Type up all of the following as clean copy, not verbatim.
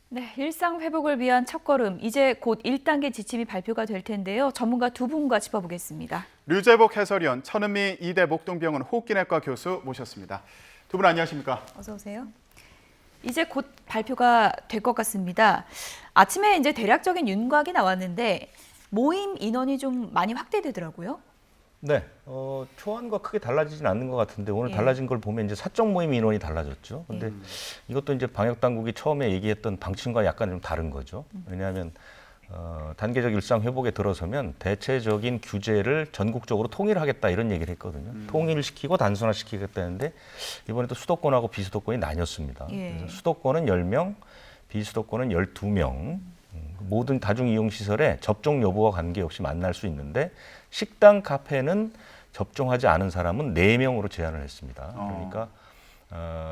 네, 일상 회복을 위한 첫걸음, 이제 곧 1단계 지침이 발표가 될 텐데요. 전문가 두 분과 짚어보겠습니다. 류재복 해설위원, 천은미 이대 목동병원 호흡기내과 교수 모셨습니다. 두 분 안녕하십니까? 어서 오세요. 이제 곧 발표가 될 것 같습니다. 아침에 이제 대략적인 윤곽이 나왔는데 모임 인원이 좀 많이 확대되더라고요. 네, 초안과 크게 달라지진 않는 것 같은데 오늘 예. 달라진 걸 보면 이제 사적 모임 인원이 달라졌죠. 근데 이것도 이제 방역 당국이 처음에 얘기했던 방침과 약간 좀 다른 거죠. 왜냐하면 단계적 일상 회복에 들어서면 대체적인 규제를 전국적으로 통일하겠다 이런 얘기를 했거든요. 통일시키고 단순화시키겠다는데 이번에 또 수도권하고 비수도권이 나뉘었습니다. 예. 그래서 수도권은 10명, 비수도권은 12명. 모든 다중이용시설에 접종 여부와 관계없이 만날 수 있는데 식당, 카페는 접종하지 않은 사람은 4명으로 제한을 했습니다. 그러니까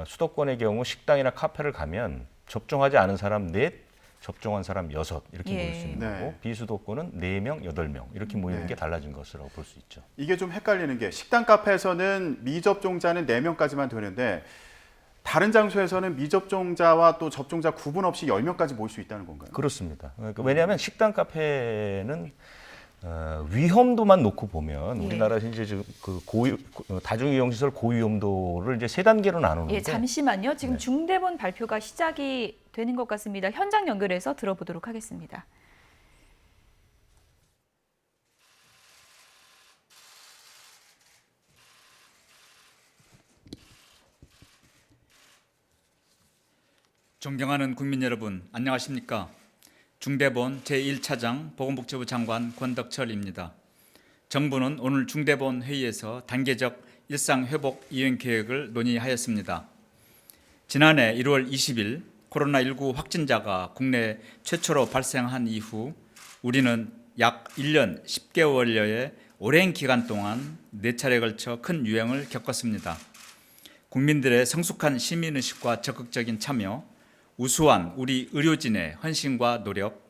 수도권의 경우 식당이나 카페를 가면 접종하지 않은 사람 4, 접종한 사람 6 이렇게 예. 모일 수 있는 네. 거고 비수도권은 4명, 8명 이렇게 모이는 네. 게 달라진 것이라고 볼 수 있죠. 이게 좀 헷갈리는 게 식당 카페에서는 미접종자는 4명까지만 되는데 다른 장소에서는 미접종자와 또 접종자 구분 없이 10명까지 모일 수 있다는 건가요? 그렇습니다. 그러니까 왜냐하면 식당, 카페는 위험도만 놓고 보면 예. 우리나라에서 이제 그 다중이용시설 고위험도를 이제 3단계로 나누는데 예, 잠시만요. 지금 네. 중대본 발표가 시작이 되는 것 같습니다. 현장 연결해서 들어보도록 하겠습니다. 존경하는 국민 여러분, 안녕하십니까? 중대본 제1차장 보건복지부 장관 권덕철입니다. 정부는 오늘 중대본 회의에서 단계적 일상회복 이행 계획을 논의하였습니다. 지난해 1월 20일 코로나19 확진자가 국내 최초로 발생한 이후 우리는 약 1년 10개월여의 오랜 기간 동안 4차례에 걸쳐 큰 유행을 겪었습니다. 국민들의 성숙한 시민의식과 적극적인 참여, 우수한 우리 의료진의 헌신과 노력,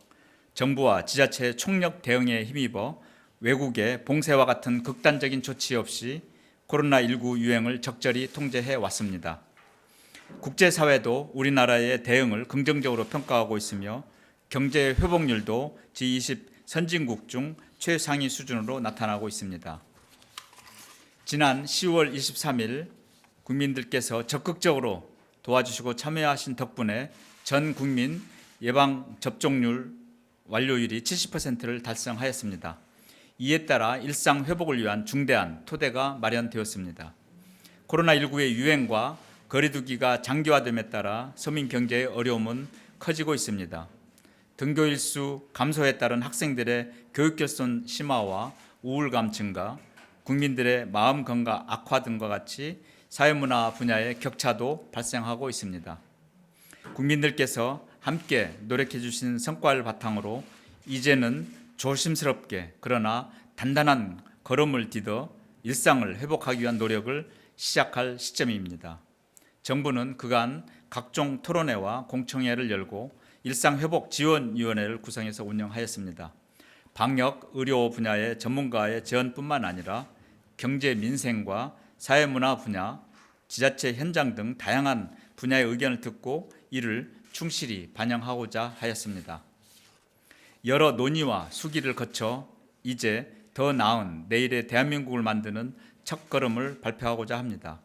정부와 지자체의 총력 대응에 힘입어 외국의 봉쇄와 같은 극단적인 조치 없이 코로나19 유행을 적절히 통제해 왔습니다. 국제사회도 우리나라의 대응을 긍정적으로 평가하고 있으며 경제 회복률도 G20 선진국 중 최상위 수준으로 나타나고 있습니다. 지난 10월 23일 국민들께서 적극적으로 도와주시고 참여하신 덕분에 전 국민 예방 접종률 완료율이 70%를 달성하였습니다. 이에 따라 일상 회복을 위한 중대한 토대가 마련되었습니다. 코로나19의 유행과 거리두기가 장기화됨에 따라 서민 경제의 어려움은 커지고 있습니다. 등교일 수 감소에 따른 학생들의 교육결손 심화와 우울감 증가, 국민들의 마음 건강 악화 등과 같이 사회문화 분야의 격차도 발생하고 있습니다. 국민들께서 함께 노력해 주신 성과를 바탕으로 이제는 조심스럽게 그러나 단단한 걸음을 디뎌 일상을 회복하기 위한 노력을 시작할 시점입니다. 정부는 그간 각종 토론회와 공청회를 열고 일상회복지원위원회를 구성해서 운영하였습니다. 방역, 의료 분야의 전문가의 제언뿐만 아니라 경제, 민생과 사회문화 분야, 지자체 현장 등 다양한 분야의 의견을 듣고 이를 충실히 반영하고자 하였습니다. 여러 논의와 수기를 거쳐 이제 더 나은 내일의 대한민국을 만드는 첫걸음을 발표하고자 합니다.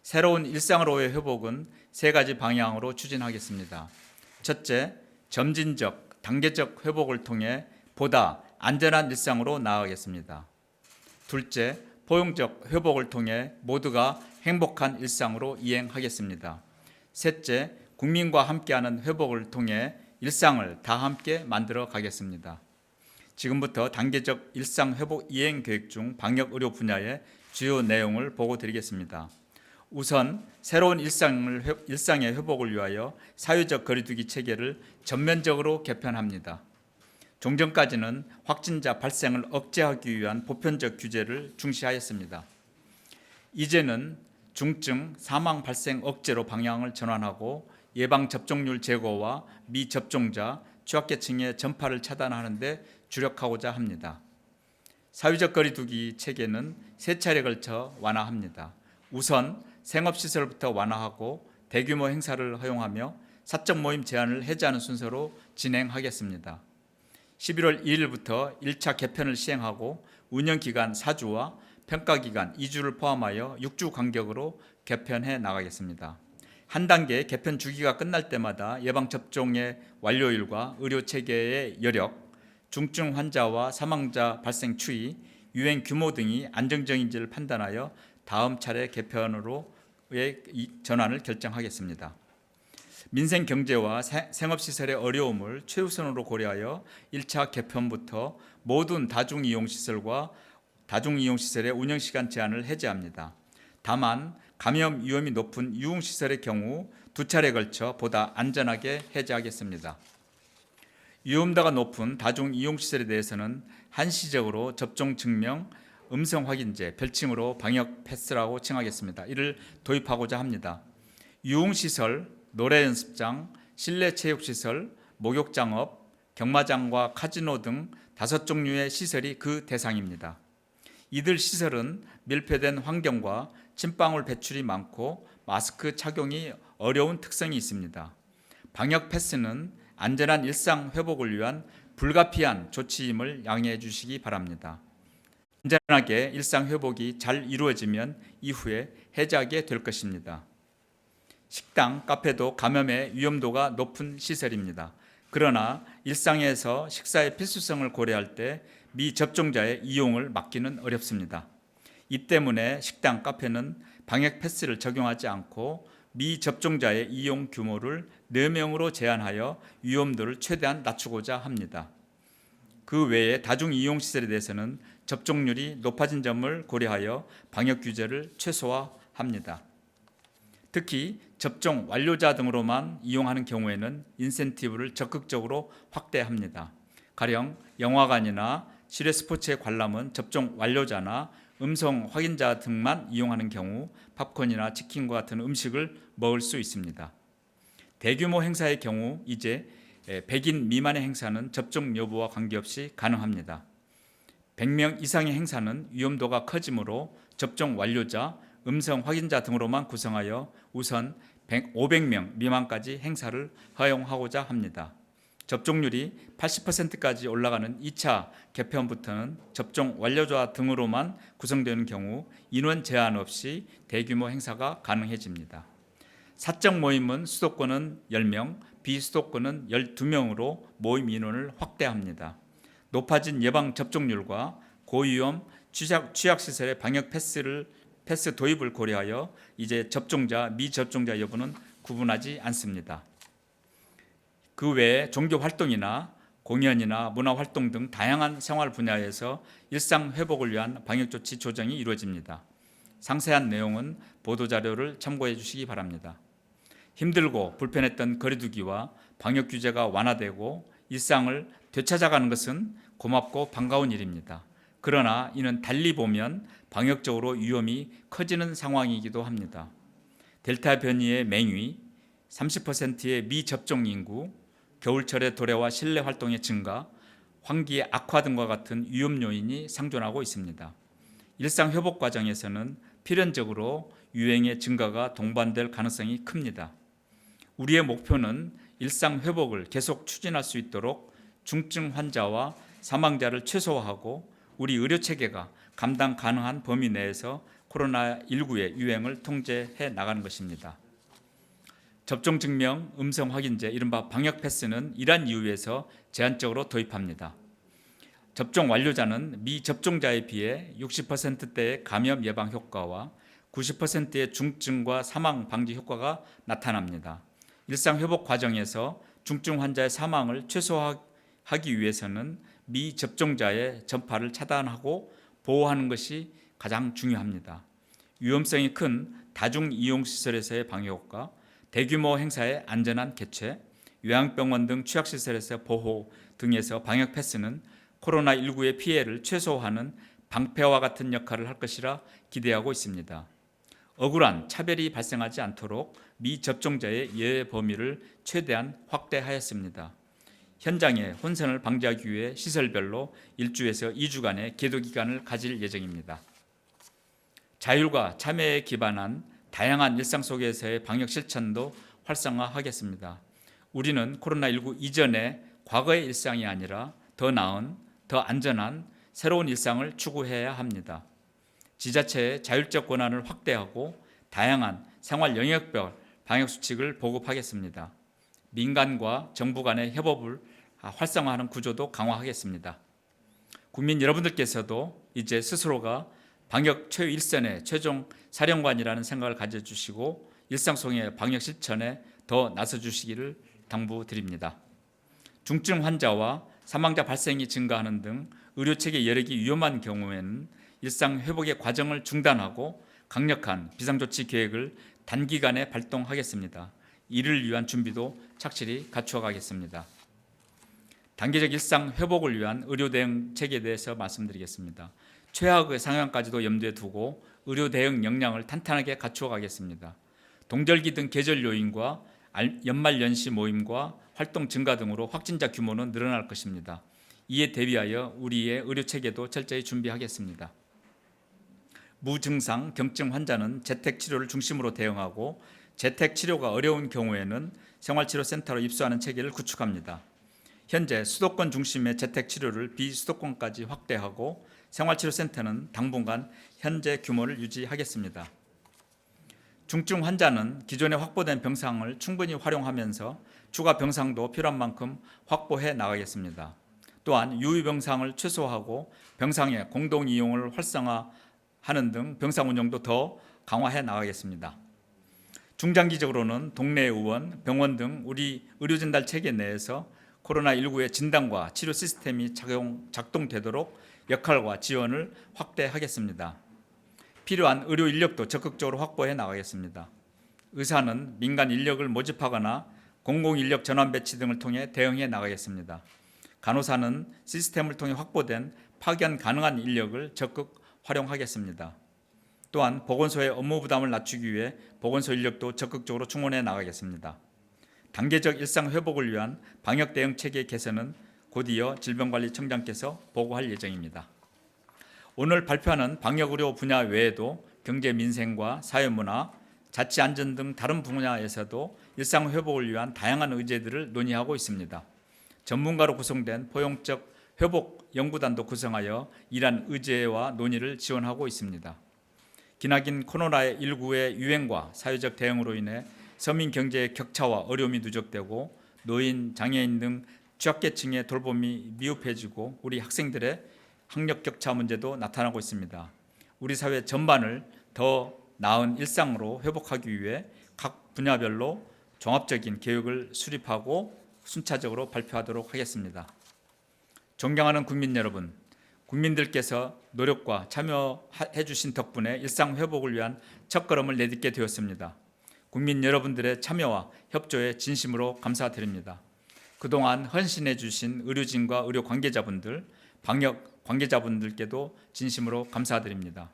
새로운 일상으로의 회복은 3가지 방향으로 추진하겠습니다. 첫째, 점진적, 단계적 회복을 통해 보다 안전한 일상으로 나아가겠습니다. 둘째, 포용적 회복을 통해 모두가 행복한 일상으로 이행하겠습니다. 셋째, 국민과 함께하는 회복을 통해 일상을 다 함께 만들어 가겠습니다. 지금부터 단계적 일상 회복 이행 계획 중 방역 의료 분야의 주요 내용을 보고 드리겠습니다. 우선 새로운 일상의 회복을 위하여 사회적 거리두기 체계를 전면적으로 개편합니다. 종전까지는 확진자 발생을 억제하기 위한 보편적 규제를 중시하였습니다. 이제는 중증 사망 발생 억제로 방향을 전환하고 예방 접종률 제고와 미접종자, 취약계층의 전파를 차단하는 데 주력하고자 합니다. 사회적 거리두기 체계는 3차례에 걸쳐 완화합니다. 우선 생업시설부터 완화하고 대규모 행사를 허용하며 사적 모임 제한을 해제하는 순서로 진행하겠습니다. 11월 2일부터 1차 개편을 시행하고 운영기간 4주와 평가기간 2주를 포함하여 6주 간격으로 개편해 나가겠습니다. 한 단계 개편 주기가 끝날 때마다 예방접종의 완료율과 의료체계의 여력, 중증 환자와 사망자 발생 추이, 유행 규모 등이 안정적인지를 판단하여 다음 차례 개편으로의 전환을 결정하겠습니다. 민생 경제와 생업시설의 어려움을 최우선으로 고려하여 1차 개편부터 모든 다중이용시설과 다중이용시설의 운영시간 제한을 해제합니다. 다만 감염 위험이 높은 유흥시설의 경우 2차례에 걸쳐 보다 안전하게 해제하겠습니다. 위험도가 높은 다중이용시설에 대해서는 한시적으로 접종 증명, 음성 확인제, 별칭으로 방역 패스라고 칭하겠습니다. 이를 도입하고자 합니다. 유흥시설, 노래 연습장, 실내 체육시설, 목욕장업, 경마장과 카지노 등 5종류의 시설이 그 대상입니다. 이들 시설은 밀폐된 환경과 침방울 배출이 많고 마스크 착용이 어려운 특성이 있습니다. 방역 패스는 안전한 일상 회복을 위한 불가피한 조치임을 양해해 주시기 바랍니다. 안전하게 일상 회복이 잘 이루어지면 이후에 해제하게 될 것입니다. 식당, 카페도 감염의 위험도가 높은 시설입니다. 그러나 일상에서 식사의 필수성을 고려할 때 미접종자의 이용을 막기는 어렵습니다. 이 때문에 식당, 카페는 방역 패스를 적용하지 않고 미접종자의 이용 규모를 4명으로 제한하여 위험도를 최대한 낮추고자 합니다. 그 외에 다중이용시설에 대해서는 접종률이 높아진 점을 고려하여 방역 규제를 최소화합니다. 특히 접종 완료자 등으로만 이용하는 경우에는 인센티브를 적극적으로 확대합니다. 가령 영화관이나 실외 스포츠의 관람은 접종 완료자나 음성 확인자 등만 이용하는 경우 팝콘이나 치킨과 같은 음식을 먹을 수 있습니다. 대규모 행사의 경우 이제 100인 미만의 행사는 접종 여부와 관계없이 가능합니다. 100명 이상의 행사는 위험도가 커지므로 접종 완료자, 음성 확인자 등으로만 구성하여 우선 500명 미만까지 행사를 허용하고자 합니다. 접종률이 80%까지 올라가는 2차 개편부터는 접종 완료자 등으로만 구성되는 경우 인원 제한 없이 대규모 행사가 가능해집니다. 사적 모임은 수도권은 10명, 비수도권은 12명으로 모임 인원을 확대합니다. 높아진 예방 접종률과 고위험 취약시설의 방역 패스 도입을 고려하여 이제 접종자, 미접종자 여부는 구분하지 않습니다. 그 외에 종교 활동이나 공연이나 문화 활동 등 다양한 생활 분야에서 일상 회복을 위한 방역 조치 조정이 이루어집니다. 상세한 내용은 보도 자료를 참고해 주시기 바랍니다. 힘들고 불편했던 거리두기와 방역 규제가 완화되고 일상을 되찾아가는 것은 고맙고 반가운 일입니다. 그러나 이는 달리 보면 방역적으로 위험이 커지는 상황이기도 합니다. 델타 변이의 맹위, 30%의 미접종 인구, 겨울철의 도래와 실내 활동의 증가, 환기의 악화 등과 같은 위험 요인이 상존하고 있습니다. 일상 회복 과정에서는 필연적으로 유행의 증가가 동반될 가능성이 큽니다. 우리의 목표는 일상 회복을 계속 추진할 수 있도록 중증 환자와 사망자를 최소화하고 우리 의료체계가 감당 가능한 범위 내에서 코로나19의 유행을 통제해 나가는 것입니다. 접종 증명, 음성 확인제, 이른바 방역 패스는 이러한 이유에서 제한적으로 도입합니다. 접종 완료자는 미접종자에 비해 60%대의 감염 예방 효과와 90%의 중증과 사망 방지 효과가 나타납니다. 일상 회복 과정에서 중증 환자의 사망을 최소화하기 위해서는 미접종자의 전파를 차단하고 보호하는 것이 가장 중요합니다. 위험성이 큰 다중이용시설에서의 방역과 대규모 행사의 안전한 개최, 요양병원 등 취약시설에서 보호 등에서 방역 패스는 코로나19의 피해를 최소화하는 방패와 같은 역할을 할 것이라 기대하고 있습니다. 억울한 차별이 발생하지 않도록 미접종자의 예외 범위를 최대한 확대하였습니다. 현장의 혼선을 방지하기 위해 시설별로 1주에서 2주간의 계도 기간을 가질 예정입니다. 자율과 참여에 기반한 다양한 일상 속에서의 방역 실천도 활성화하겠습니다. 우리는 코로나19 이전의 과거의 일상이 아니라 더 나은, 더 안전한 새로운 일상을 추구해야 합니다. 지자체의 자율적 권한을 확대하고 다양한 생활 영역별 방역수칙을 보급하겠습니다. 민간과 정부 간의 협업을 활성화하는 구조도 강화하겠습니다. 국민 여러분들께서도 이제 스스로가 방역 최일선의 최종 사령관이라는 생각을 가져주시고 일상 속의 방역 실천에 더 나서주시기를 당부드립니다. 중증 환자와 사망자 발생이 증가하는 등 의료체계 여력이 위험한 경우에는 일상 회복의 과정을 중단하고 강력한 비상조치 계획을 단기간에 발동하겠습니다. 이를 위한 준비도 착실히 갖추어 가겠습니다. 단계적 일상 회복을 위한 의료 대응 체계에 대해서 말씀드리겠습니다. 최악의 상황까지도 염두에 두고 의료 대응 역량을 탄탄하게 갖추어 가겠습니다. 동절기 등 계절 요인과 연말 연시 모임과 활동 증가 등으로 확진자 규모는 늘어날 것입니다. 이에 대비하여 우리의 의료 체계도 철저히 준비하겠습니다. 무증상 경증 환자는 재택 치료를 중심으로 대응하고 재택 치료가 어려운 경우에는 생활치료센터로 입소하는 체계를 구축합니다. 현재 수도권 중심의 재택 치료를 비수도권까지 확대하고 생활치료센터는 당분간 현재 규모를 유지하겠습니다. 중증 환자는 기존에 확보된 병상을 충분히 활용하면서 추가 병상도 필요한 만큼 확보해 나가겠습니다. 또한 유휴 병상을 최소화하고 병상의 공동 이용을 활성화하는 등 병상 운영도 더 강화해 나가겠습니다. 중장기적으로는 동네 의원, 병원 등 우리 의료진단 체계 내에서 코로나19의 진단과 치료 시스템이 작동되도록 역할과 지원을 확대하겠습니다. 필요한 의료 인력도 적극적으로 확보해 나가겠습니다. 의사는 민간 인력을 모집하거나 공공인력 전환 배치 등을 통해 대응해 나가겠습니다. 간호사는 시스템을 통해 확보된 파견 가능한 인력을 적극 활용하겠습니다. 또한 보건소의 업무 부담을 낮추기 위해 보건소 인력도 적극적으로 충원해 나가겠습니다. 단계적 일상 회복을 위한 방역 대응 체계 개선은 곧이어 질병관리청장께서 보고할 예정입니다. 오늘 발표하는 방역의료 분야 외에도 경제 민생과 사회문화, 자치안전 등 다른 분야에서도 일상 회복을 위한 다양한 의제들을 논의하고 있습니다. 전문가로 구성된 포용적 회복 연구단도 구성하여 이러한 의제와 논의를 지원하고 있습니다. 기나긴 코로나19의 유행과 사회적 대응으로 인해 서민 경제의 격차와 어려움이 누적되고 노인, 장애인 등 취약계층의 돌봄이 미흡해지고 우리 학생들의 학력 격차 문제도 나타나고 있습니다. 우리 사회 전반을 더 나은 일상으로 회복하기 위해 각 분야별로 종합적인 계획을 수립하고 순차적으로 발표하도록 하겠습니다. 존경하는 국민 여러분, 국민들께서 노력과 참여해 주신 덕분에 일상 회복을 위한 첫걸음을 내딛게 되었습니다. 국민 여러분들의 참여와 협조에 진심으로 감사드립니다. 그동안 헌신해 주신 의료진과 의료 관계자분들, 방역 관계자분들께도 진심으로 감사드립니다.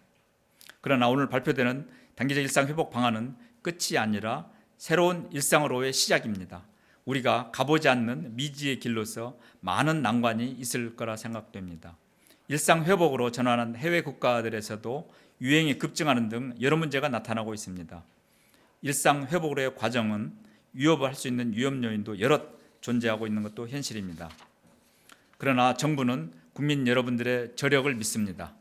그러나 오늘 발표되는 단계적 일상 회복 방안은 끝이 아니라 새로운 일상으로의 시작입니다. 우리가 가보지 않는 미지의 길로서 많은 난관이 있을 거라 생각됩니다. 일상 회복으로 전환한 해외 국가들에서도 유행이 급증하는 등 여러 문제가 나타나고 있습니다. 일상 회복으로의 과정은 위협을 할 수 있는 위험 요인도 여럿 존재하고 있는 것도 현실입니다. 그러나 정부는 국민 여러분들의 저력을 믿습니다.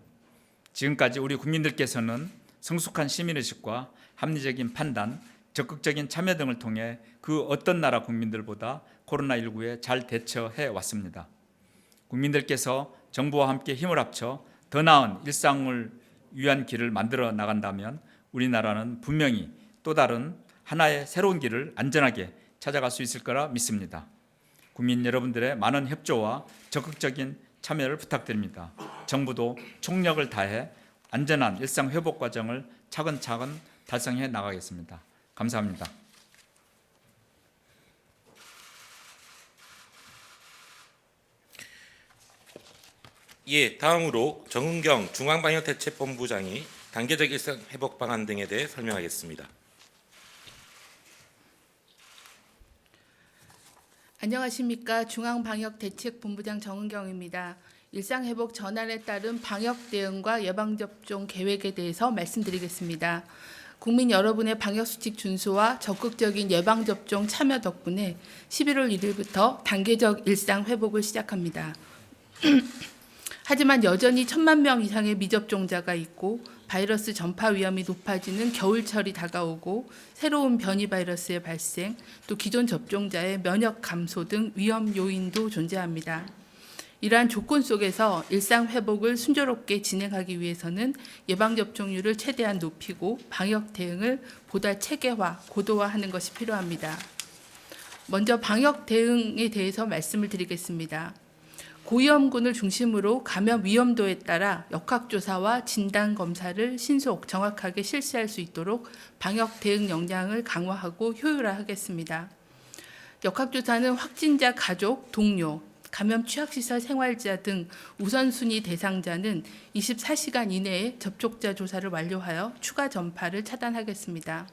지금까지 우리 국민들께서는 성숙한 시민의식과 합리적인 판단, 적극적인 참여 등을 통해 그 어떤 나라 국민들보다 코로나19에 잘 대처해 왔습니다. 국민들께서 정부와 함께 힘을 합쳐 더 나은 일상을 위한 길을 만들어 나간다면 우리나라는 분명히 또 다른 하나의 새로운 길을 안전하게 찾아갈 수 있을 거라 믿습니다. 국민 여러분들의 많은 협조와 적극적인 참여를 부탁드립니다. 정부도 총력을 다해 안전한 일상 회복 과정을 차근차근 달성해 나가겠습니다. 감사합니다. 예, 다음으로 정은경 중앙방역대책본부장이 단계적 일상 회복 방안 등에 대해 설명하겠습니다. 안녕하십니까. 중앙방역대책본부장 정은경입니다. 일상회복 전환에 따른 방역 대응과 예방접종 계획에 대해서 말씀드리겠습니다. 국민 여러분의 방역수칙 준수와 적극적인 예방접종 참여 덕분에 11월 1일부터 단계적 일상 회복을 시작합니다. 하지만 여전히 1,000만 명 이상의 미접종자가 있고 바이러스 전파 위험이 높아지는 겨울철이 다가오고 새로운 변이 바이러스의 발생, 또 기존 접종자의 면역 감소 등 위험 요인도 존재합니다. 이러한 조건 속에서 일상 회복을 순조롭게 진행하기 위해서는 예방접종률을 최대한 높이고 방역 대응을 보다 체계화, 고도화하는 것이 필요합니다. 먼저 방역 대응에 대해서 말씀을 드리겠습니다. 고위험군을 중심으로 감염 위험도에 따라 역학조사와 진단검사를 신속, 정확하게 실시할 수 있도록 방역 대응 역량을 강화하고 효율화하겠습니다. 역학조사는 확진자 가족, 동료, 감염 취약시설 생활자 등 우선순위 대상자는 24시간 이내에 접촉자 조사를 완료하여 추가 전파를 차단하겠습니다.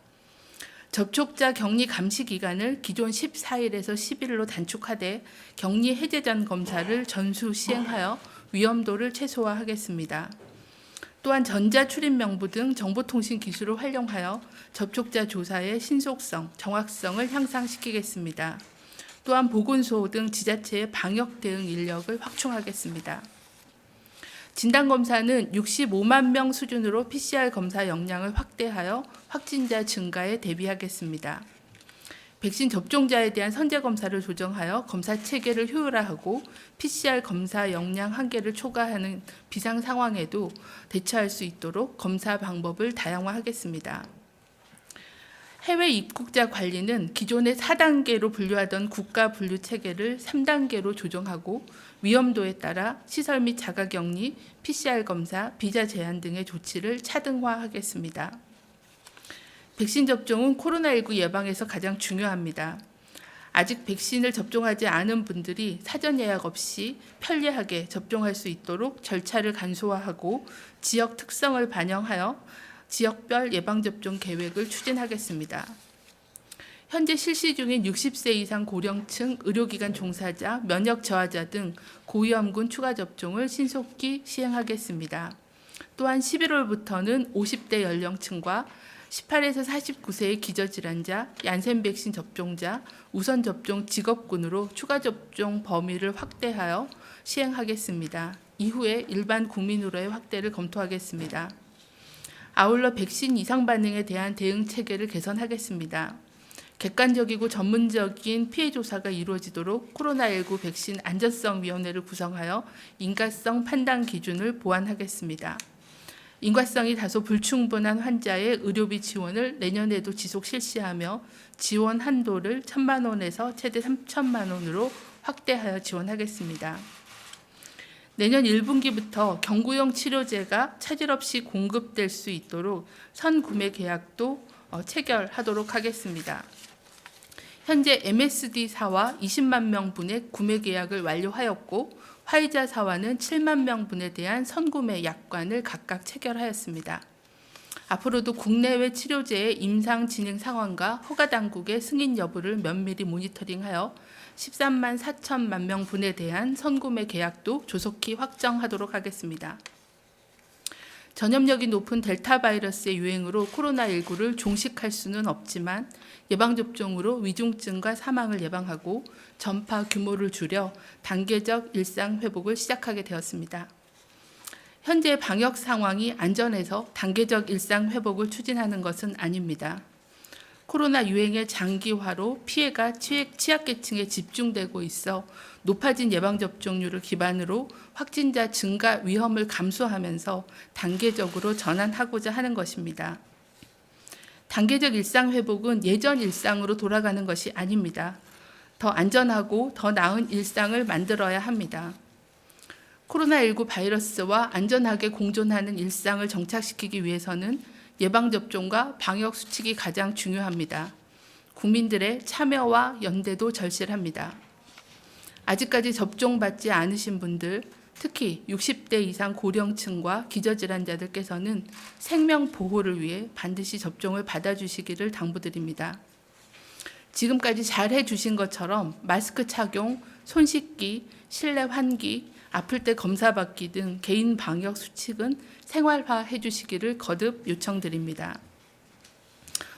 접촉자 격리 감시 기간을 기존 14일에서 10일로 단축하되 격리 해제 전 검사를 전수 시행하여 위험도를 최소화하겠습니다. 또한 전자출입명부 등 정보통신 기술을 활용하여 접촉자 조사의 신속성, 정확성을 향상시키겠습니다. 또한 보건소 등 지자체의 방역 대응 인력을 확충하겠습니다. 진단검사는 65만 명 수준으로 PCR 검사 역량을 확대하여 확진자 증가에 대비하겠습니다. 백신 접종자에 대한 선제 검사를 조정하여 검사 체계를 효율화하고 PCR 검사 역량 한계를 초과하는 비상 상황에도 대처할 수 있도록 검사 방법을 다양화하겠습니다. 해외 입국자 관리는 기존의 4단계로 분류하던 국가 분류 체계를 3단계로 조정하고 위험도에 따라 시설 및 자가격리, PCR 검사, 비자 제한 등의 조치를 차등화하겠습니다. 백신 접종은 코로나19 예방에서 가장 중요합니다. 아직 백신을 접종하지 않은 분들이 사전 예약 없이 편리하게 접종할 수 있도록 절차를 간소화하고 지역 특성을 반영하여 지역별 예방접종 계획을 추진하겠습니다. 현재 실시 중인 60세 이상 고령층, 의료기관 종사자, 면역 저하자 등 고위험군 추가 접종을 신속히 시행하겠습니다. 또한 11월부터는 50대 연령층과 18에서 49세의 기저질환자, 얀센 백신 접종자, 우선 접종 직업군으로 추가 접종 범위를 확대하여 시행하겠습니다. 이후에 일반 국민으로의 확대를 검토하겠습니다. 아울러 백신 이상 반응에 대한 대응 체계를 개선하겠습니다. 객관적이고 전문적인 피해 조사가 이루어지도록 코로나19 백신 안전성위원회를 구성하여 인과성 판단 기준을 보완하겠습니다. 인과성이 다소 불충분한 환자의 의료비 지원을 내년에도 지속 실시하며 지원 한도를 1,000만 원에서 최대 3,000만 원으로 확대하여 지원하겠습니다. 내년 1분기부터 경구용 치료제가 차질 없이 공급될 수 있도록 선구매 계약도 체결하도록 하겠습니다. 현재 MSD사와 20만 명분의 구매 계약을 완료하였고 화이자사와는 7만 명분에 대한 선구매 약관을 각각 체결하였습니다. 앞으로도 국내외 치료제의 임상 진행 상황과 허가 당국의 승인 여부를 면밀히 모니터링하여 13만 4천만 명분에 대한 선구매 계약도 조속히 확정하도록 하겠습니다. 전염력이 높은 델타 바이러스의 유행으로 코로나19를 종식할 수는 없지만 예방접종으로 위중증과 사망을 예방하고 전파 규모를 줄여 단계적 일상 회복을 시작하게 되었습니다. 현재 방역 상황이 안전해서 단계적 일상 회복을 추진하는 것은 아닙니다. 코로나 유행의 장기화로 피해가 취약계층에 집중되고 있어 높아진 예방접종률을 기반으로 확진자 증가 위험을 감수하면서 단계적으로 전환하고자 하는 것입니다. 단계적 일상 회복은 예전 일상으로 돌아가는 것이 아닙니다. 더 안전하고 더 나은 일상을 만들어야 합니다. 코로나19 바이러스와 안전하게 공존하는 일상을 정착시키기 위해서는 예방접종과 방역수칙이 가장 중요합니다. 국민들의 참여와 연대도 절실합니다. 아직까지 접종받지 않으신 분들, 특히 60대 이상 고령층과 기저질환자들께서는 생명 보호를 위해 반드시 접종을 받아주시기를 당부드립니다. 지금까지 잘 해주신 것처럼 마스크 착용, 손 씻기, 실내 환기, 아플 때 검사받기 등 개인 방역 수칙은 생활화해 주시기를 거듭 요청드립니다.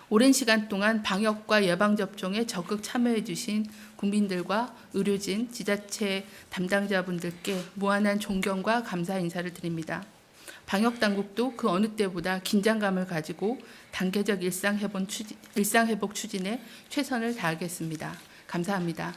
오랜 시간 동안 방역과 예방접종에 적극 참여해 주신 국민들과 의료진, 지자체 담당자분들께 무한한 존경과 감사 인사를 드립니다. 방역당국도 그 어느 때보다 긴장감을 가지고 단계적 일상회복 추진에 최선을 다하겠습니다. 감사합니다.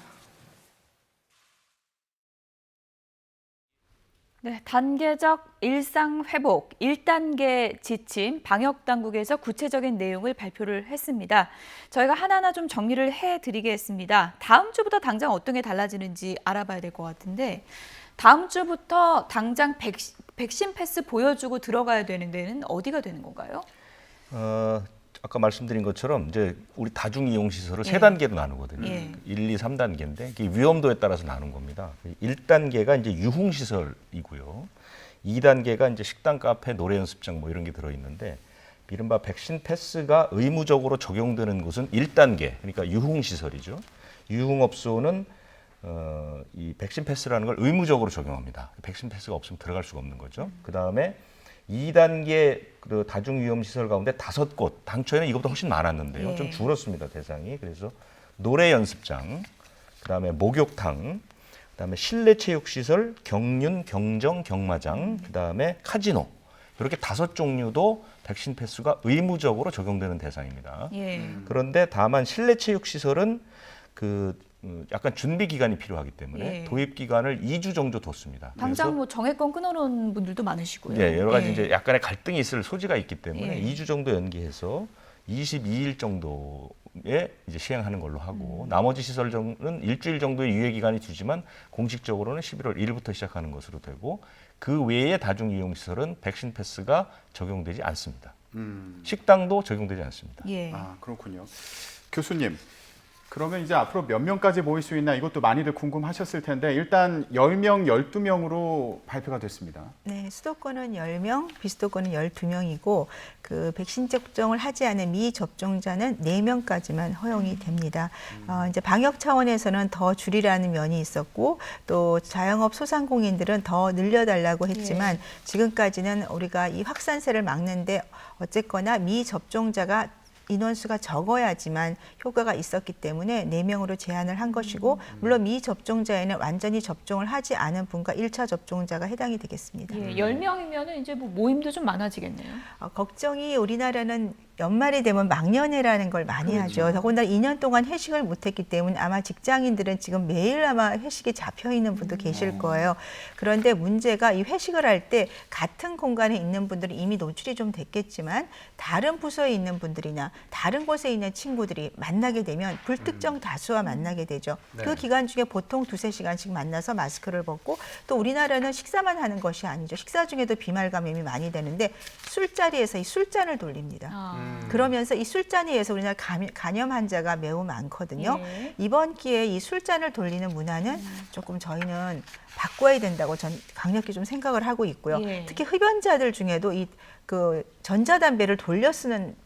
네, 단계적 일상 회복 1단계 지침 방역 당국에서 구체적인 내용을 발표를 했습니다. 저희가 하나하나 좀 정리를 해드리겠습니다. 다음 주부터 당장 어떤 게 달라지는지 알아봐야 될 것 같은데 다음 주부터 당장 백신 패스 보여주고 들어가야 되는 데는 어디가 되는 건가요? 아까 말씀드린 것처럼 이제 우리 다중 이용 시설을 예. 세 단계로 나누거든요. 예. 1, 2, 3단계인데 이게 위험도에 따라서 나눈 겁니다. 1단계가 이제 유흥 시설이고요. 2단계가 이제 식당, 카페, 노래 연습장 뭐 이런 게 들어 있는데 이른바 백신 패스가 의무적으로 적용되는 곳은 1단계. 그러니까 유흥 시설이죠. 유흥업소는 이 백신 패스라는 걸 의무적으로 적용합니다. 백신 패스가 없으면 들어갈 수가 없는 거죠. 그다음에 2단계 그 다중위험시설 가운데 5곳, 당초에는 이것보다 훨씬 많았는데요. 예. 좀 줄었습니다, 대상이. 그래서 노래 연습장, 그다음에 목욕탕, 그다음에 실내 체육시설, 경륜, 경정, 경마장, 그다음에 카지노. 이렇게 5종류도 백신 패스가 의무적으로 적용되는 대상입니다. 예. 그런데 다만 실내 체육시설은 약간 준비 기간이 필요하기 때문에 예. 도입 기간을 2주 정도 뒀습니다. 당장 뭐 정액권 끊어놓은 분들도 많으시고요. 예, 여러 가지 예. 이제 약간의 갈등이 있을 소지가 있기 때문에 예. 2주 정도 연기해서 22일 정도에 이제 시행하는 걸로 하고 나머지 시설은 일주일 정도의 유예 기간이 두지만 공식적으로는 11월 1일부터 시작하는 것으로 되고 그 외의 다중 이용 시설은 백신 패스가 적용되지 않습니다. 식당도 적용되지 않습니다. 예. 아, 그렇군요. 교수님, 그러면 이제 앞으로 몇 명까지 모일 수 있나 이것도 많이들 궁금하셨을 텐데 일단 10명, 12명으로 발표가 됐습니다. 네, 수도권은 10명, 비수도권은 12명이고 그 백신 접종을 하지 않은 미접종자는 4명까지만 허용이 됩니다. 이제 방역 차원에서는 더 줄이라는 면이 있었고 또 자영업 소상공인들은 더 늘려달라고 했지만 지금까지는 우리가 이 확산세를 막는데 어쨌거나 미접종자가 인원수가 적어야지만 효과가 있었기 때문에 4명으로 제한을 한 것이고 물론 미접종자에는 완전히 접종을 하지 않은 분과 1차 접종자가 해당이 되겠습니다. 예, 10명이면은 이제 뭐 모임도 좀 많아지겠네요. 걱정이 우리나라는 연말이 되면 막년회라는 걸 많이 하죠. 더군다나 2년 동안 회식을 못했기 때문에 아마 직장인들은 지금 매일 아마 회식이 잡혀 있는 분도 계실 거예요. 그런데 문제가 이 회식을 할 때 같은 공간에 있는 분들은 이미 노출이 좀 됐겠지만 다른 부서에 있는 분들이나 다른 곳에 있는 친구들이 만나게 되면 불특정 다수와 만나게 되죠. 네. 그 기간 중에 보통 2~3시간씩 만나서 마스크를 벗고 또 우리나라는 식사만 하는 것이 아니죠. 식사 중에도 비말 감염이 많이 되는데 술자리에서 이 술잔을 돌립니다. 그러면서 이 술잔에 의해서 우리나라 간염 환자가 매우 많거든요. 예. 이번 기회에 이 술잔을 돌리는 문화는 조금 저희는 바꿔야 된다고 전 강력히 좀 생각을 하고 있고요. 예. 특히 흡연자들 중에도 이 그 전자담배를 돌려 쓰는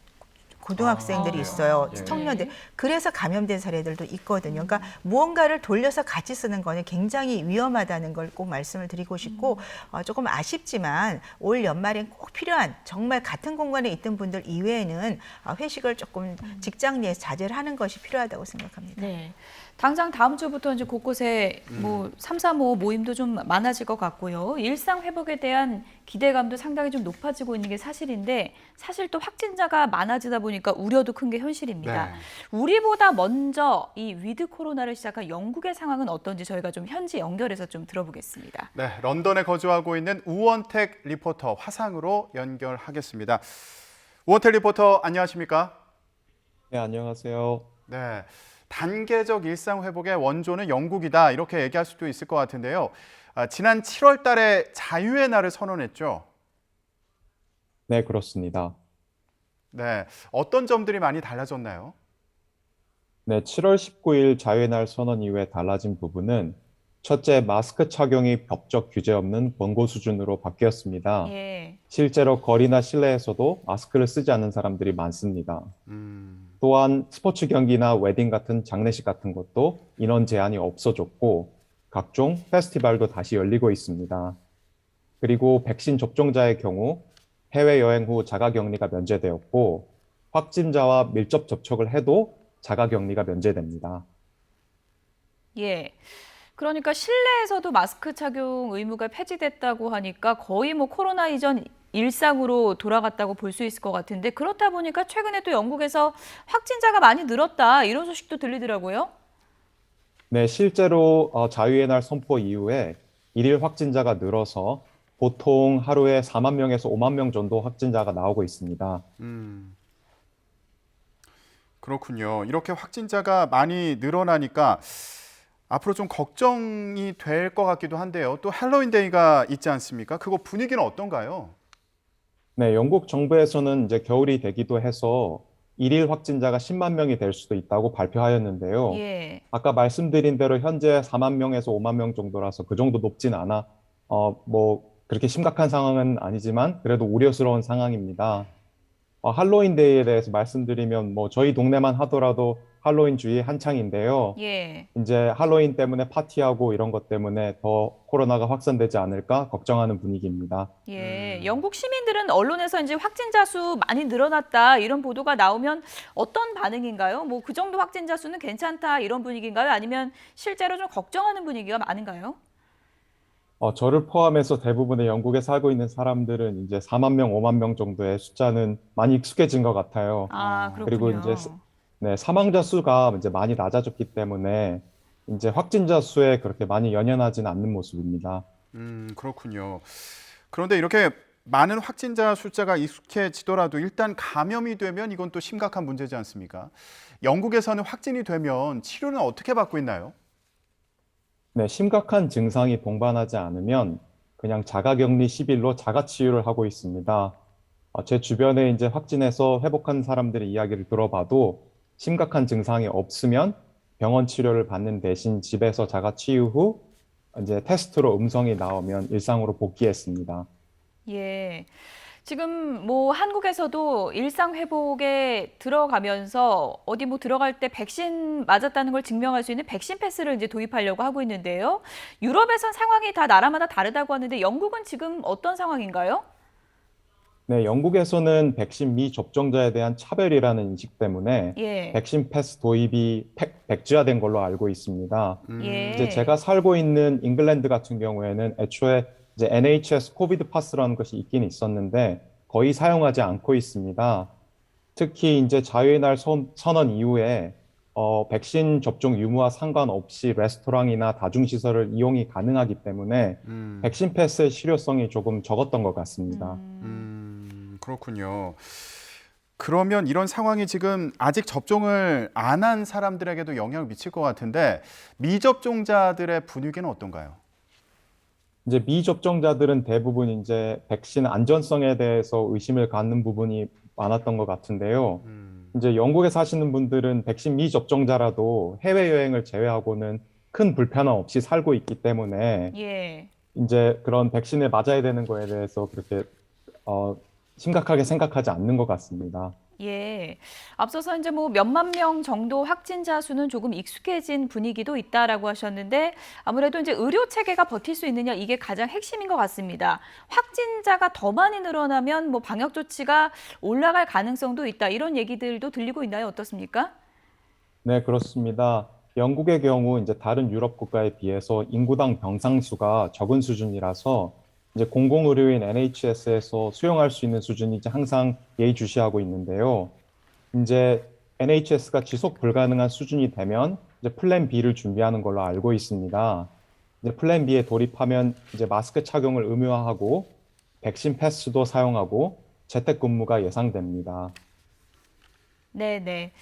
고등학생들이 있어요. 예. 청년들. 그래서 감염된 사례들도 있거든요. 그러니까 무언가를 돌려서 같이 쓰는 거는 굉장히 위험하다는 걸 꼭 말씀을 드리고 싶고 조금 아쉽지만 올 연말엔 꼭 필요한 정말 같은 공간에 있던 분들 이외에는 회식을 조금 직장 내에서 자제를 하는 것이 필요하다고 생각합니다. 네. 당장 다음 주부터 이제 곳곳에 뭐 3, 4, 5 모임도 좀 많아질 것 같고요. 일상 회복에 대한 기대감도 상당히 좀 높아지고 있는 게 사실인데 사실 또 확진자가 많아지다 보니까 우려도 큰 게 현실입니다. 네. 우리보다 먼저 이 위드 코로나를 시작한 영국의 상황은 어떤지 저희가 좀 현지 연결해서 좀 들어보겠습니다. 네, 런던에 거주하고 있는 우원택 리포터 화상으로 연결하겠습니다. 우원택 리포터 안녕하십니까? 네, 안녕하세요. 네, 단계적 일상 회복의 원조는 영국이다 이렇게 얘기할 수도 있을 것 같은데요. 지난 7월 달에 자유의 날을 선언했죠. 네, 그렇습니다. 네, 어떤 점들이 많이 달라졌나요? 네, 7월 19일 자유의 날 선언 이후에 달라진 부분은 첫째, 마스크 착용이 법적 규제 없는 권고 수준으로 바뀌었습니다. 예. 실제로 거리나 실내에서도 마스크를 쓰지 않는 사람들이 많습니다. 또한 스포츠 경기나 웨딩 같은 장례식 같은 것도 인원 제한이 없어졌고 각종 페스티벌도 다시 열리고 있습니다. 그리고 백신 접종자의 경우 해외여행 후 자가격리가 면제되었고 확진자와 밀접 접촉을 해도 자가격리가 면제됩니다. 예. 그러니까 실내에서도 마스크 착용 의무가 폐지됐다고 하니까 거의 뭐 코로나 이전 일상으로 돌아갔다고 볼 수 있을 것 같은데 그렇다 보니까 최근에 또 영국에서 확진자가 많이 늘었다 이런 소식도 들리더라고요. 네, 실제로 자유의 날 선포 이후에 일일 확진자가 늘어서 보통 하루에 4만 명에서 5만 명 정도 확진자가 나오고 있습니다. 그렇군요. 이렇게 확진자가 많이 늘어나니까 앞으로 좀 걱정이 될 것 같기도 한데요. 또 할로윈데이가 있지 않습니까? 그거 분위기는 어떤가요? 네, 영국 정부에서는 이제 겨울이 되기도 해서 일일 확진자가 10만 명이 될 수도 있다고 발표하였는데요. 예. 아까 말씀드린 대로 현재 4만 명에서 5만 명 정도라서 그 정도 높진 않아, 뭐, 그렇게 심각한 상황은 아니지만 그래도 우려스러운 상황입니다. 할로윈데이에 대해서 말씀드리면 뭐 저희 동네만 하더라도 할로윈 주의 한창인데요. 예. 이제 할로윈 때문에 파티하고 이런 것 때문에 더 코로나가 확산되지 않을까 걱정하는 분위기입니다. 예. 영국 시민들은 언론에서 이제 확진자 수 많이 늘어났다 이런 보도가 나오면 어떤 반응인가요? 뭐 그 정도 확진자 수는 괜찮다 이런 분위기인가요? 아니면 실제로 좀 걱정하는 분위기가 많은가요? 저를 포함해서 대부분의 영국에 살고 있는 사람들은 이제 4만 명, 5만 명 정도의 숫자는 많이 익숙해진 것 같아요. 아, 그리고 그렇군요. 이제 네, 사망자 수가 이제 많이 낮아졌기 때문에 이제 확진자 수에 그렇게 많이 연연하지는 않는 모습입니다. 그렇군요. 그런데 이렇게 많은 확진자 숫자가 익숙해지더라도 일단 감염이 되면 이건 또 심각한 문제지 않습니까? 영국에서는 확진이 되면 치료는 어떻게 받고 있나요? 네, 심각한 증상이 동반하지 않으면 그냥 자가격리 10일로 자가치유를 하고 있습니다. 제 주변에 이제 확진해서 회복한 사람들의 이야기를 들어봐도 심각한 증상이 없으면 병원 치료를 받는 대신 집에서 자가치유 후 이제 테스트로 음성이 나오면 일상으로 복귀했습니다. 예. 지금 뭐 한국에서도 일상 회복에 들어가면서 어디 뭐 들어갈 때 백신 맞았다는 걸 증명할 수 있는 백신 패스를 이제 도입하려고 하고 있는데요. 유럽에선 상황이 다 나라마다 다르다고 하는데 영국은 지금 어떤 상황인가요? 네, 영국에서는 백신 미접종자에 대한 차별이라는 인식 때문에 예. 백신 패스 도입이 백지화된 걸로 알고 있습니다. 예. 이제 제가 살고 있는 잉글랜드 같은 경우에는 애초에 이제 NHS 코비드 파스라는 것이 있긴 있었는데 거의 사용하지 않고 있습니다. 특히 이제 자유의 날 선언 이후에 백신 접종 유무와 상관없이 레스토랑이나 다중시설을 이용이 가능하기 때문에 백신 패스의 실효성이 조금 적었던 것 같습니다. 그렇군요. 그러면 이런 상황이 지금 아직 접종을 안 한 사람들에게도 영향을 미칠 것 같은데 미접종자들의 분위기는 어떤가요? 이제 미접종자들은 대부분 이제 백신 안전성에 대해서 의심을 갖는 부분이 많았던 것 같은데요. 이제 영국에 사시는 분들은 백신 미접종자라도 해외여행을 제외하고는 큰 불편함 없이 살고 있기 때문에 예. 이제 그런 백신을 맞아야 되는 거에 대해서 그렇게 심각하게 생각하지 않는 것 같습니다. 예. 앞서서 이제 뭐 몇만 명 정도 확진자 수는 조금 익숙해진 분위기도 있다라고 하셨는데 아무래도 이제 의료 체계가 버틸 수 있느냐 이게 가장 핵심인 것 같습니다. 확진자가 더 많이 늘어나면 뭐 방역 조치가 올라갈 가능성도 있다 이런 얘기들도 들리고 있나요? 어떻습니까? 네, 그렇습니다. 영국의 경우 이제 다른 유럽 국가에 비해서 인구당 병상 수가 적은 수준이라서 이제 공공의료인 NHS에서 수용할 수 있는 수준이 이제 항상 예의주시하고 있는데요. 이제 NHS가 지속 불가능한 수준이 되면 이제 플랜 B를 준비하는 걸로 알고 있습니다. 이제 플랜 B에 돌입하면 이제 마스크 착용을 의무화하고 백신 패스도 사용하고 재택근무가 예상됩니다. 네네.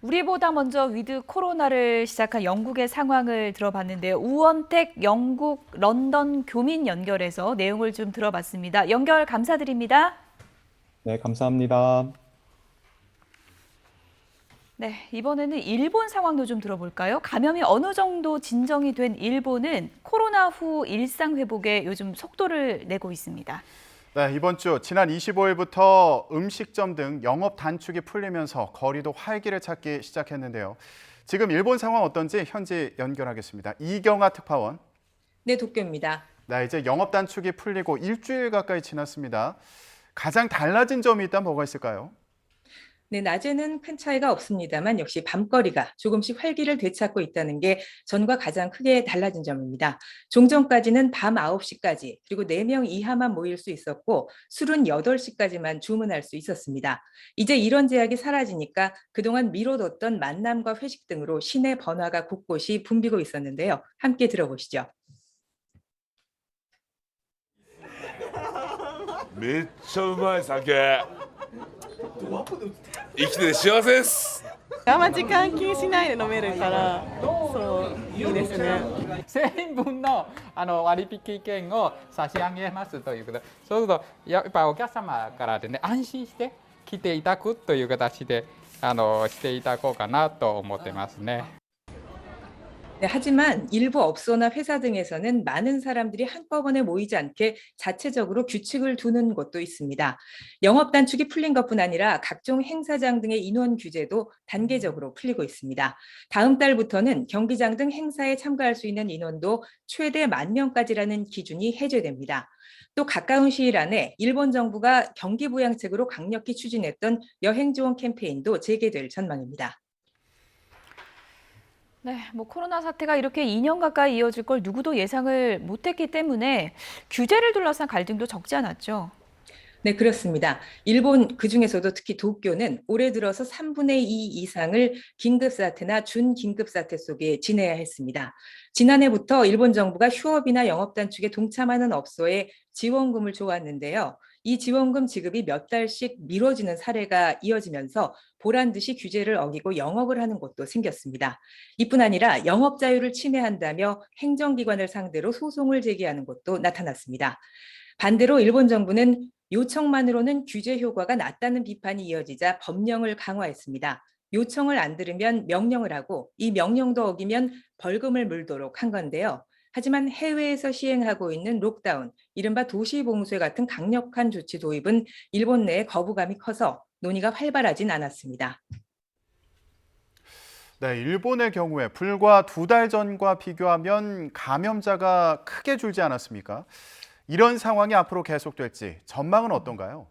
우리보다 먼저 위드 코로나를 시작한 영국의 상황을 들어봤는데요. 우원택 영국 런던 교민 연결해서 내용을 좀 들어봤습니다. 연결 감사드립니다. 네, 감사합니다. 네, 이번에는 일본 상황도 좀 들어볼까요? 감염이 어느 정도 진정이 된 일본은 코로나 후 일상 회복에 요즘 속도를 내고 있습니다. 네, 이번 주 지난 25일부터 음식점 등 영업 단축이 풀리면서 거리도 활기를 찾기 시작했는데요. 지금 일본 상황 어떤지 현지 연결하겠습니다. 이경아 특파원. 네, 도쿄입니다. 네, 이제 영업 단축이 풀리고 일주일 가까이 지났습니다. 가장 달라진 점이 있다면 뭐가 있을까요? 네, 낮에는 큰 차이가 없습니다만 역시 밤거리가 조금씩 활기를 되찾고 있다는 게 전과 가장 크게 달라진 점입니다. 종전까지는 밤 9시까지 그리고 4명 이하만 모일 수 있었고 술은 8시까지만 주문할 수 있었습니다. 이제 이런 제약이 사라지니까 그동안 미뤄뒀던 만남과 회식 등으로 시내 번화가 곳곳이 붐비고 있었는데요. 함께 들어보시죠. めっちゃうまい酒。生きてて幸せです。あんま時間気にしないで飲めるから、そういいですね。全員分の割引券を差し上げますということで、そうするとやっぱお客様からでね安心して来ていただくという形でしていただこうかなと思ってますね。 네, 하지만 일부 업소나 회사 등에서는 많은 사람들이 한꺼번에 모이지 않게 자체적으로 규칙을 두는 곳도 있습니다. 영업 단축이 풀린 것뿐 아니라 각종 행사장 등의 인원 규제도 단계적으로 풀리고 있습니다. 다음 달부터는 경기장 등 행사에 참가할 수 있는 인원도 최대 10,000명까지라는 기준이 해제됩니다. 또 가까운 시일 안에 일본 정부가 경기 부양책으로 강력히 추진했던 여행 지원 캠페인도 재개될 전망입니다. 네, 뭐 코로나 사태가 이렇게 2년 가까이 이어질 걸 누구도 예상을 못했기 때문에 규제를 둘러싼 갈등도 적지 않았죠. 네, 그렇습니다. 일본 그중에서도 특히 도쿄는 올해 들어서 3분의 2 이상을 긴급사태나 준긴급사태 속에 지내야 했습니다. 지난해부터 일본 정부가 휴업이나 영업 단축에 동참하는 업소에 지원금을 줘왔는데요. 이 지원금 지급이 몇 달씩 미뤄지는 사례가 이어지면서 보란 듯이 규제를 어기고 영업을 하는 곳도 생겼습니다. 이뿐 아니라 영업 자유를 침해한다며 행정기관을 상대로 소송을 제기하는 곳도 나타났습니다. 반대로 일본 정부는 요청만으로는 규제 효과가 낮다는 비판이 이어지자 법령을 강화했습니다. 요청을 안 들으면 명령을 하고 이 명령도 어기면 벌금을 물도록 한 건데요. 하지만 해외에서 시행하고 있는 록다운, 이른바 도시봉쇄 같은 강력한 조치 도입은 일본 내에 거부감이 커서 논의가 활발하진 않았습니다. 네, 일본의 경우에 불과 2달 전과 비교하면 감염자가 크게 줄지 않았습니까? 이런 상황이 앞으로 계속될지 전망은 어떤가요?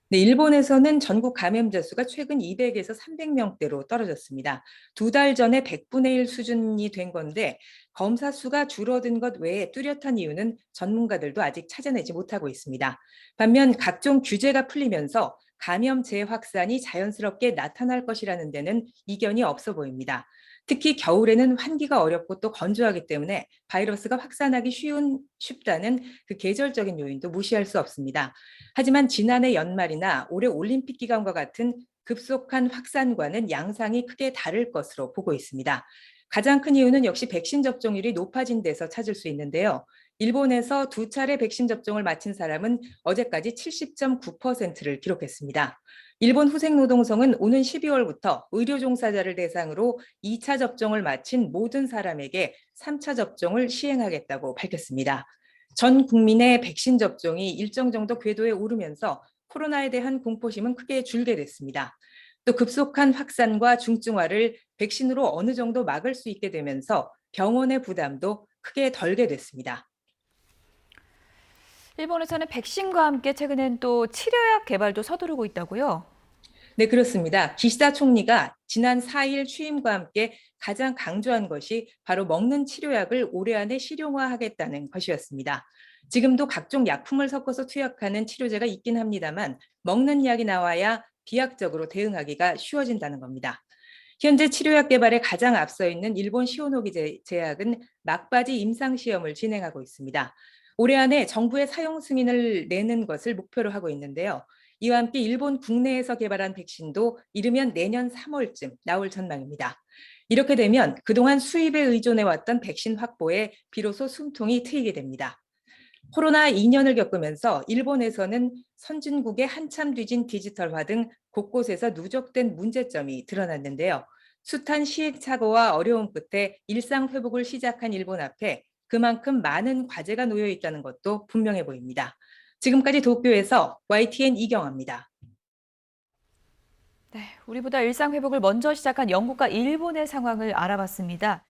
네, 일본에서는 전국 감염자 수가 최근 200에서 300명대로 떨어졌습니다. 2달 전에 100분의 1 수준이 된 건데 검사 수가 줄어든 것 외에 뚜렷한 이유는 전문가들도 아직 찾아내지 못하고 있습니다. 반면 각종 규제가 풀리면서 감염 재확산이 자연스럽게 나타날 것이라는 데는 이견이 없어 보입니다. 특히 겨울에는 환기가 어렵고 또 건조하기 때문에 바이러스가 확산하기 쉽다는 그 계절적인 요인도 무시할 수 없습니다. 하지만 지난해 연말이나 올해 올림픽 기간과 같은 급속한 확산과는 양상이 크게 다를 것으로 보고 있습니다. 가장 큰 이유는 역시 백신 접종률이 높아진 데서 찾을 수 있는데요. 일본에서 2차례 백신 접종을 마친 사람은 어제까지 70.9%를 기록했습니다. 일본 후생노동성은 오는 12월부터 의료 종사자를 대상으로 2차 접종을 마친 모든 사람에게 3차 접종을 시행하겠다고 밝혔습니다. 전 국민의 백신 접종이 일정 정도 궤도에 오르면서 코로나에 대한 공포심은 크게 줄게 됐습니다. 또 급속한 확산과 중증화를 백신으로 어느 정도 막을 수 있게 되면서 병원의 부담도 크게 덜게 됐습니다. 일본에서는 백신과 함께 최근엔 또 치료약 개발도 서두르고 있다고요? 네, 그렇습니다. 기시다 총리가 지난 4일 취임과 함께 가장 강조한 것이 바로 먹는 치료약을 올해 안에 실용화하겠다는 것이었습니다. 지금도 각종 약품을 섞어서 투약하는 치료제가 있긴 합니다만 먹는 약이 나와야 비약적으로 대응하기가 쉬워진다는 겁니다. 현재 치료약 개발에 가장 앞서 있는 일본 시오노기 제약은 막바지 임상시험을 진행하고 있습니다. 올해 안에 정부의 사용 승인을 내는 것을 목표로 하고 있는데요. 이와 함께 일본 국내에서 개발한 백신도 이르면 내년 3월쯤 나올 전망입니다. 이렇게 되면 그동안 수입에 의존해왔던 백신 확보에 비로소 숨통이 트이게 됩니다. 코로나 2년을 겪으면서 일본에서는 선진국의 한참 뒤진 디지털화 등 곳곳에서 누적된 문제점이 드러났는데요. 숱한 시행착오와 어려움 끝에 일상 회복을 시작한 일본 앞에 그만큼 많은 과제가 놓여 있다는 것도 분명해 보입니다. 지금까지 도쿄에서 YTN 이경아입니다. 네, 우리보다 일상 회복을 먼저 시작한 영국과 일본의 상황을 알아봤습니다.